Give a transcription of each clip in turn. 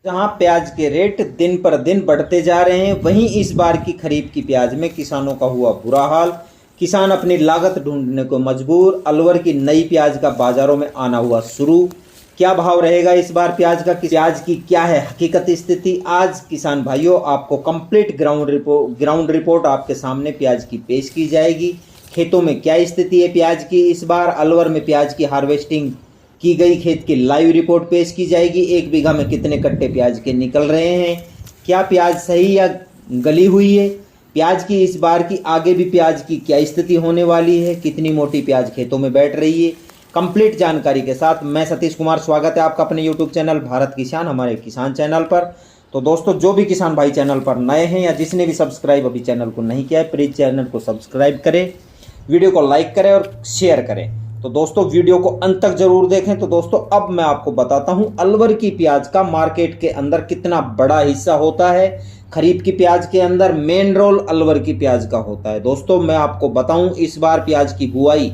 जहां प्याज के रेट दिन पर दिन बढ़ते जा रहे हैं, वहीं इस बार की खरीफ की प्याज में किसानों का हुआ बुरा हाल। किसान अपनी लागत ढूंढने को मजबूर। अलवर की नई प्याज का बाजारों में आना हुआ शुरू। क्या भाव रहेगा इस बार प्याज का, प्याज की क्या है हकीकत स्थिति, आज किसान भाइयों आपको कंप्लीट ग्राउंड रिपोर्ट आपके सामने प्याज की पेश की जाएगी। खेतों में क्या स्थिति है प्याज की, इस बार अलवर में प्याज की हार्वेस्टिंग की गई खेत की लाइव रिपोर्ट पेश की जाएगी। 1 बीघा में कितने कट्टे प्याज के निकल रहे हैं, क्या प्याज सही या गली हुई है, प्याज की इस बार की आगे भी प्याज की क्या स्थिति होने वाली है, कितनी मोटी प्याज खेतों में बैठ रही है, कंप्लीट जानकारी के साथ मैं सतीश कुमार, स्वागत है आपका अपने यूट्यूब चैनल भारत किसान, हमारे किसान चैनल पर। तो दोस्तों, जो भी किसान भाई चैनल पर नए हैं या जिसने भी सब्सक्राइब अभी चैनल को नहीं किया है, प्लीज चैनल को सब्सक्राइब करें, वीडियो को लाइक करें और शेयर करें। तो दोस्तों, वीडियो को अंत तक जरूर देखें। तो दोस्तों, अब मैं आपको बताता हूं अलवर की प्याज का मार्केट के अंदर कितना बड़ा हिस्सा होता है। खरीफ की प्याज के अंदर मेन रोल अलवर की प्याज का होता है। दोस्तों, मैं आपको बताऊं, इस बार प्याज की बुआई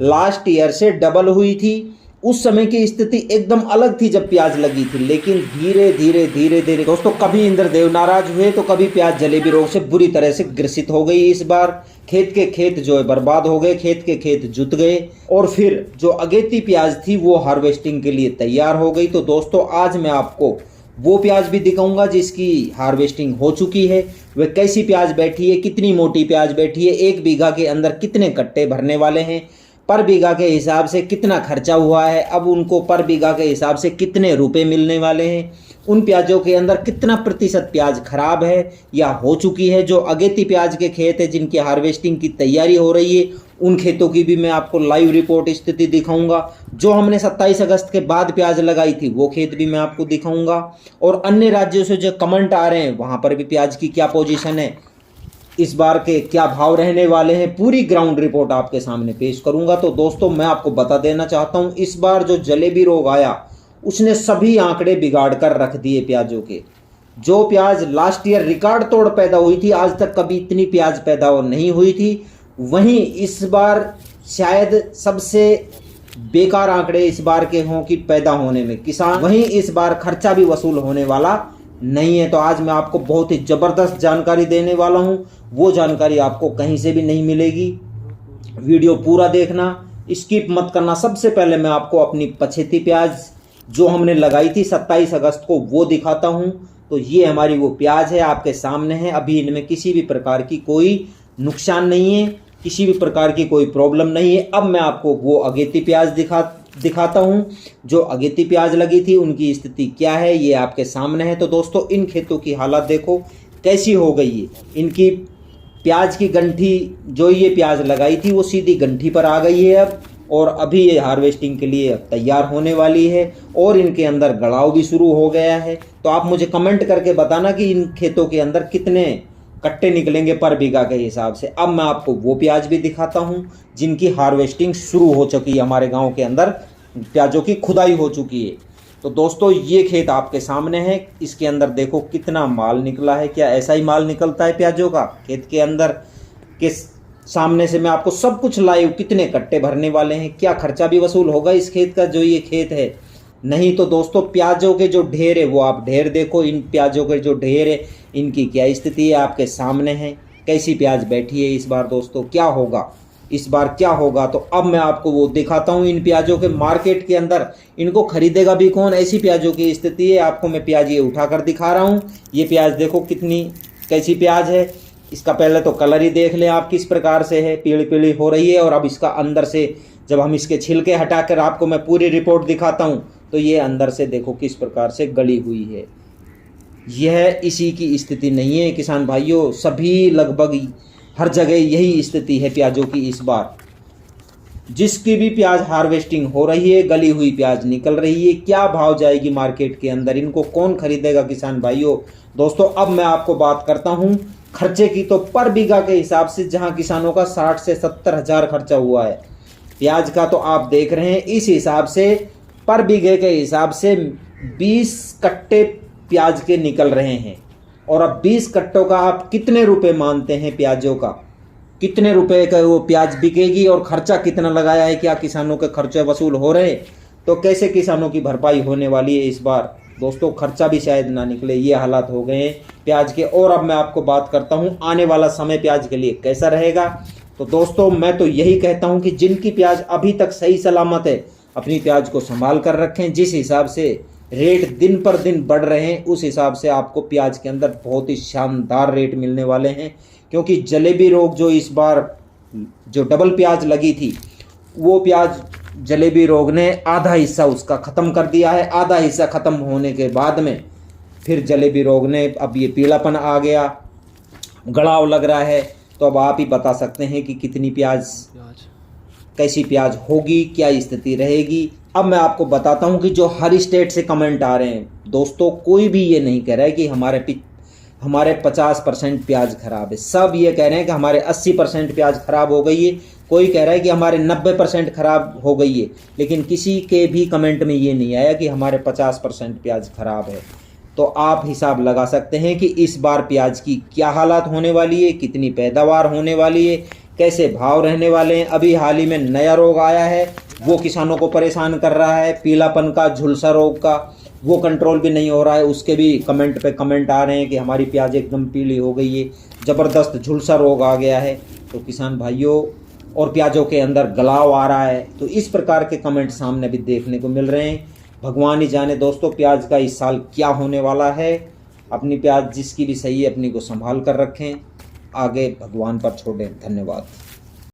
लास्ट ईयर से डबल हुई थी। उस समय की स्थिति एकदम अलग थी जब प्याज लगी थी, लेकिन धीरे धीरे दोस्तों, कभी इंद्रदेव नाराज हुए तो कभी प्याज जलेबी रोग से बुरी तरह से ग्रसित हो गई। इस बार खेत के खेत जो है बर्बाद हो गए, खेत के खेत जुत गए और फिर जो अगेती प्याज थी वो हार्वेस्टिंग के लिए तैयार हो गई। तो दोस्तों, आज मैं आपको वो प्याज भी दिखाऊंगा जिसकी हार्वेस्टिंग हो चुकी है। वह कैसी प्याज बैठी है, कितनी मोटी प्याज बैठी है, 1 बीघा के अंदर कितने कट्टे भरने वाले हैं, पर बीघा के हिसाब से कितना खर्चा हुआ है, अब उनको पर बीघा के हिसाब से कितने रुपए मिलने वाले हैं, उन प्याजों के अंदर कितना प्रतिशत प्याज खराब है या हो चुकी है। जो अगेती प्याज के खेत है जिनकी हार्वेस्टिंग की तैयारी हो रही है, उन खेतों की भी मैं आपको लाइव रिपोर्ट स्थिति दिखाऊंगा। जो हमने 27 अगस्त के बाद प्याज लगाई थी वो खेत भी मैं आपको दिखाऊंगा। और अन्य राज्यों से जो कमेंट आ रहे हैं वहां पर भी प्याज की क्या पोजीशन है, इस बार के क्या भाव रहने वाले हैं, पूरी ग्राउंड रिपोर्ट आपके सामने पेश करूंगा। तो दोस्तों, मैं आपको बता देना चाहता हूं, इस बार जो जलेबी रोग आया उसने सभी आंकड़े बिगाड़ कर रख दिए प्याजों के। जो प्याज लास्ट ईयर रिकॉर्ड तोड़ पैदा हुई थी, आज तक कभी इतनी प्याज पैदा नहीं हुई थी, वहीं इस बार शायद सबसे बेकार आंकड़े इस बार के हों कि पैदा होने में किसान, वहीं इस बार खर्चा भी वसूल होने वाला नहीं है। तो आज मैं आपको बहुत ही जबरदस्त जानकारी देने वाला हूं, वो जानकारी आपको कहीं से भी नहीं मिलेगी। वीडियो पूरा देखना, स्किप मत करना। सबसे पहले मैं आपको अपनी पछेती प्याज जो हमने लगाई थी 27 अगस्त को वो दिखाता हूं। तो ये हमारी वो प्याज है, आपके सामने है। अभी इनमें किसी भी प्रकार की कोई नुकसान नहीं है, किसी भी प्रकार की कोई प्रॉब्लम नहीं है। अब मैं आपको वो अगेती प्याज दिखाता हूं। जो अगेती प्याज लगी थी उनकी स्थिति क्या है, ये आपके सामने है। तो दोस्तों, इन खेतों की हालत देखो कैसी हो गई है। इनकी प्याज की गंठी, जो ये प्याज लगाई थी वो सीधी गंठी पर आ गई है अब, और अभी ये हार्वेस्टिंग के लिए तैयार होने वाली है और इनके अंदर गड़ाव भी शुरू हो गया है। तो आप मुझे कमेंट करके बताना कि इन खेतों के अंदर कितने कट्टे निकलेंगे पर बीघा के हिसाब से। अब मैं आपको वो प्याज भी दिखाता हूं जिनकी हार्वेस्टिंग शुरू हो चुकी है, हमारे गांव के अंदर प्याजों की खुदाई हो चुकी है। तो दोस्तों, ये खेत आपके सामने है, इसके अंदर देखो कितना माल निकला है। क्या ऐसा ही माल निकलता है प्याजों का खेत के अंदर? किस सामने से मैं आपको सब कुछ लाइव, कितने कट्टे भरने वाले हैं, क्या खर्चा भी वसूल होगा इस खेत का जो ये खेत है, नहीं। तो दोस्तों, प्याजों के जो ढेर है वो आप ढेर देखो, इन प्याजों के जो ढेर है इनकी क्या स्थिति है आपके सामने है। कैसी प्याज बैठी है इस बार दोस्तों, क्या होगा इस बार, क्या होगा। तो अब मैं आपको वो दिखाता हूँ इन प्याजों के मार्केट के अंदर इनको खरीदेगा भी कौन, ऐसी प्याजों की स्थिति है। आपको मैं प्याज ये उठाकर दिखा रहा हूँ। ये प्याज देखो कितनी कैसी प्याज है। इसका पहले तो कलर ही देख लें आप किस प्रकार से है, पीली पीली हो रही है। और अब इसका अंदर से जब हम इसके छिलके हटाकर आपको मैं पूरी रिपोर्ट दिखाता हूँ तो ये अंदर से देखो किस प्रकार से गली हुई है। यह इसी की स्थिति नहीं है किसान भाइयों, सभी लगभग हर जगह यही स्थिति है प्याजों की इस बार। जिसकी भी प्याज हार्वेस्टिंग हो रही है, गली हुई प्याज निकल रही है। क्या भाव जाएगी मार्केट के अंदर, इनको कौन खरीदेगा किसान भाइयों? दोस्तों, अब मैं आपको बात करता हूं खर्चे की। तो पर बीघा के हिसाब से जहां किसानों का 60 से 70 हजार खर्चा हुआ है प्याज का, तो आप देख रहे हैं इस हिसाब से पर बीघे के हिसाब से 20 कट्टे प्याज के निकल रहे हैं। और अब 20 कट्टों का आप कितने रुपए मानते हैं प्याजों का, कितने रुपए का वो प्याज बिकेगी और खर्चा कितना लगाया है, क्या किसानों के खर्चे वसूल हो रहे हैं? तो कैसे किसानों की भरपाई होने वाली है इस बार? दोस्तों खर्चा भी शायद ना निकले, ये हालात हो गए हैं प्याज के। और अब मैं आपको बात करता हूँ आने वाला समय प्याज के लिए कैसा रहेगा। तो दोस्तों मैं तो यही कहता हूँ कि जिनकी प्याज अभी तक सही सलामत है अपनी प्याज को संभाल कर रखें। जिस हिसाब से रेट दिन पर दिन बढ़ रहे हैं उस हिसाब से आपको प्याज के अंदर बहुत ही शानदार रेट मिलने वाले हैं। क्योंकि जलेबी रोग जो इस बार जो डबल प्याज लगी थी, वो प्याज जलेबी रोग ने आधा हिस्सा उसका ख़त्म कर दिया है। आधा हिस्सा ख़त्म होने के बाद में फिर जलेबी रोग ने अब ये पीलापन आ गया, गड़ाव लग रहा है। तो अब आप ही बता सकते हैं कि कितनी प्याज कैसी प्याज होगी, क्या स्थिति रहेगी। अब मैं आपको बताता हूं कि जो हर स्टेट से कमेंट आ रहे हैं दोस्तों, कोई भी ये नहीं कह रहा है कि हमारे 50% प्याज खराब है। सब ये कह रहे हैं कि हमारे 80% प्याज खराब हो गई है। कोई कह रहा है कि हमारे 90% खराब हो गई है। लेकिन किसी के भी कमेंट में ये नहीं आया कि हमारे 50% प्याज खराब है। तो आप हिसाब लगा सकते हैं कि इस बार प्याज की क्या हालात होने वाली है, कितनी पैदावार होने वाली है, कैसे भाव रहने वाले हैं। अभी हाल ही में नया रोग आया है, वो किसानों को परेशान कर रहा है, पीलापन का, झुलसा रोग का, वो कंट्रोल भी नहीं हो रहा है। उसके भी कमेंट पे कमेंट आ रहे हैं कि हमारी प्याज एकदम पीली हो गई है, ज़बरदस्त झुलसा रोग आ गया है। तो किसान भाइयों, और प्याजों के अंदर गलाव आ रहा है। तो इस प्रकार के कमेंट सामने भी देखने को मिल रहे हैं। भगवान ही जाने दोस्तों प्याज का इस साल क्या होने वाला है। अपनी प्याज जिसकी भी सही है अपनी को संभाल कर रखें, आगे भगवान पर छोड़ें। धन्यवाद।